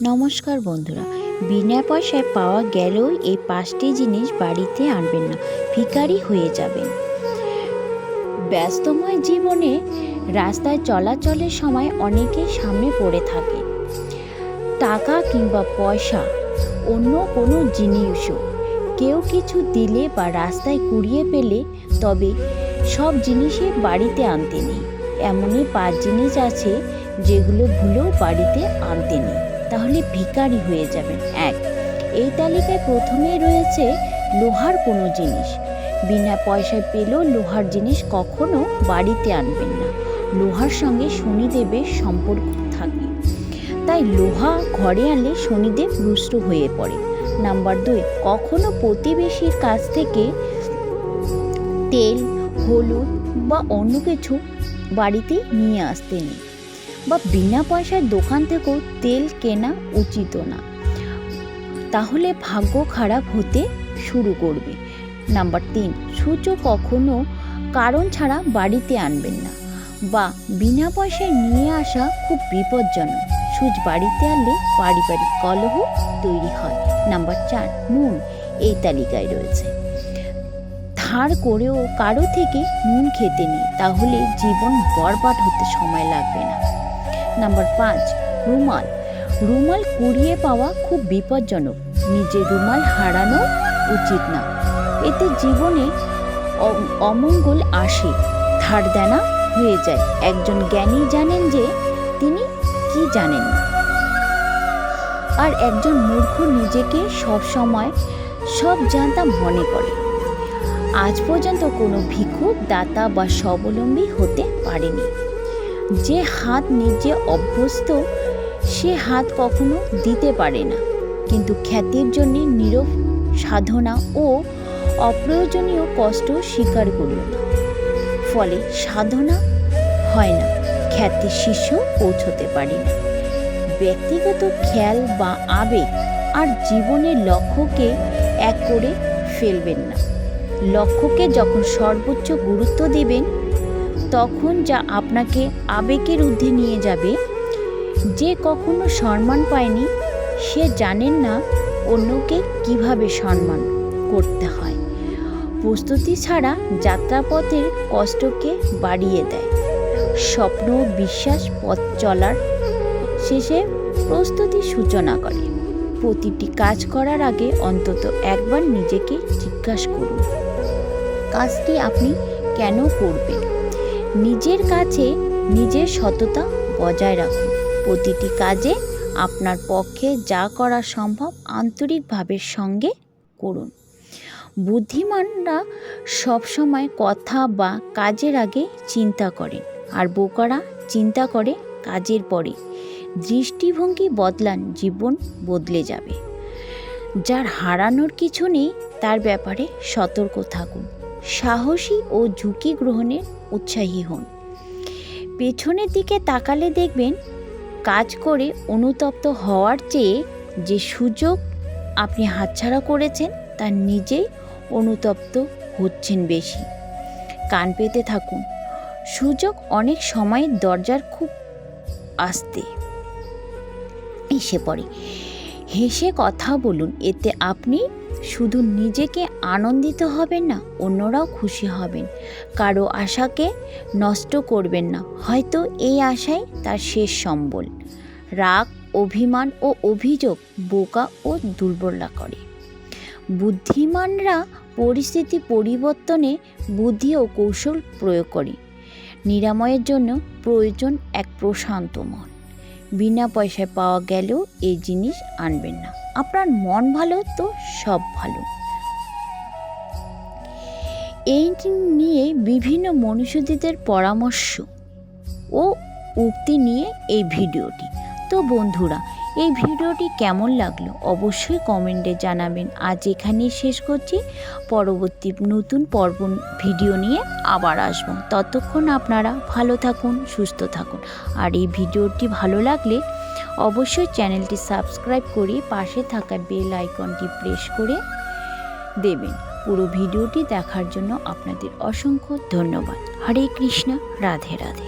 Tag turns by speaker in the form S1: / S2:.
S1: নমস্কার বন্ধুরা, বিনা পয়সায় পাওয়া গেলেও এই 5টি জিনিস বাড়িতে আনবেন না, ভিখারি হয়ে যাবেন। ব্যস্তময় জীবনে রাস্তায় চলাচলের সময় অনেকেই সামনে পড়ে থাকে। টাকা কিংবা পয়সা, অন্য কোনো জিনিসও কেউ কিছু দিলে বা রাস্তায় কুড়িয়ে পেলে, তবে সব জিনিসই বাড়িতে আনতে নেই। এমনই 5 জিনিস আছে যেগুলো ভুলেও বাড়িতে আনতে নেই, তাহলে ভিখারি হয়ে যাবেন। 1, এই তালিকায় প্রথমেই রয়েছে লোহার কোনো জিনিস। বিনা পয়সায় পেলেও লোহার জিনিস কখনো বাড়িতে আনবেন না। লোহার সঙ্গে শনিদেবের সম্পর্ক থাকে, তাই লোহা ঘরে আনলে শনিদেব রুষ্ট হয়ে পড়ে। নাম্বার 2, কখনো প্রতিবেশীর কাছ থেকে তেল, হলুদ বা অন্য কিছু বাড়িতে নিয়ে আসতে নেই, বা বিনা পয়সায় দোকান থেকেও তেল কেনা উচিত না, তাহলে ভাগ্য খারাপ হতে শুরু করবে। নাম্বার 3, সূচও কখনো কারণ ছাড়া বাড়িতে আনবেন না, বা বিনা পয়সায় নিয়ে আসা খুব বিপজ্জনক। সুচ বাড়িতে আনলে পারিবারিক কলহ তৈরি হয়। নাম্বার 4, নুন এই তালিকায় রয়েছে। ধার করেও কারো থেকে নুন খেতে নেই, তাহলে জীবন বরবাদ হতে সময় লাগবে না। নাম্বার 5, রুমাল কুড়িয়ে পাওয়া খুব বিপজ্জনক। নিজের রুমাল হারানো উচিত না, এতে জীবনে অমঙ্গল আসে, ধার দেনা হয়ে যায়। একজন জ্ঞানী জানেন যে তিনি কি জানেন না, আর একজন মূর্খ নিজেকে সবসময় সব জানতা মনে করে। আজ পর্যন্ত কোনো ভিক্ষুক, দাতা বা স্বাবলম্বী হতে পারেনি। যে হাত নিজে অভ্যস্ত, সে হাত কখনো দিতে পারে না। কিন্তু খ্যাতির জন্য নীরব সাধনা ও অপ্রয়োজনীয় কষ্ট স্বীকার করল না, ফলে সাধনা হয় না, খ্যাতির শীর্ষ পৌঁছতে পারে না। ব্যক্তিগত খেয়াল বা আবেগ আর জীবনের লক্ষ্যকে এক করে ফেলবেন না। লক্ষ্যকে যখন সর্বোচ্চ গুরুত্ব দেবেন, তখন যা আপনাকে আবেগের ঊর্ধ্বে নিয়ে যাবে। যে কখনো সম্মান পায়নি, সে জানেন না অন্যকে কিভাবে সম্মান করতে হয়। প্রস্তুতি ছাড়া যাত্রাপথের কষ্টকে বাড়িয়ে দেয়। স্বপ্ন বিশ্বাস পথ চলার শেষে প্রস্তুতির সূচনা করে। প্রতিটি কাজ করার আগে অন্তত একবার নিজেকে জিজ্ঞাসা করুন, কাজটি আপনি কেন করবেন। নিজের কাছে নিজের সততা বজায় রাখুন। প্রতিটি কাজে আপনার পক্ষে যা করা সম্ভব আন্তরিকভাবের সঙ্গে করুন। বুদ্ধিমানরা সবসময় কথা বা কাজের আগে চিন্তা করেন, আর বোকারা চিন্তা করে কাজের পরে। দৃষ্টিভঙ্গি বদলান, জীবন বদলে যাবে। যার হারানোর কিছু নেই, তার ব্যাপারে সতর্ক থাকুন। সাহসী ও ঝুঁকি গ্রহণে উৎসাহী হন। পেছনের দিকে তাকালে দেখবেন, কাজ করে অনুতপ্ত হওয়ার চেয়ে যে সুযোগ আপনি হাতছাড়া করেছেন, তার নিজেই অনুতপ্ত হচ্ছেন বেশি। কান পেতে থাকুন, সুযোগ অনেক সময় দরজার খুব আস্তে এসে পড়ে। হেসে কথা বলুন, এতে আপনি শুধু নিজেকে আনন্দিত হবেন না, অন্যরাও খুশি হবেন। কারো আশাকে নষ্ট করবেন না, হয়তো এই আশাই তার শেষ সম্বল। রাগ, অভিমান ও অভিযোগ বোকা ও দুর্বলতা করে। বুদ্ধিমানরা পরিস্থিতি পরিবর্তনে বুদ্ধি ও কৌশল প্রয়োগ করে। নিরাময়ের জন্য প্রয়োজন এক প্রশান্ত মন। বিনা পয়সায় পাওয়া গেলেও এই জিনিস আনবেন না। আপনার মন ভালো তো সব ভালো। এই নিয়ে বিভিন্ন মনীষীদের পরামর্শ ও উক্তি নিয়ে এই ভিডিওটি। তো বন্ধুরা, এই ভিডিওটি কেমন লাগলো অবশ্যই কমেন্টে জানাবেন। আজ এখানেই শেষ করছি, পরবর্তী নতুন ভিডিও নিয়ে আবার আসবো। ততক্ষণ আপনারা ভালো থাকুন, সুস্থ থাকুন। আর এই ভিডিওটি ভালো লাগলে অবশ্যই চ্যানেলটি সাবস্ক্রাইব করে পাশে থাকা বেল আইকনটি প্রেস করে দেবেন। পুরো ভিডিওটি দেখার জন্য আপনাদের অসংখ্য ধন্যবাদ। হরে কৃষ্ণ, রাধে রাধে।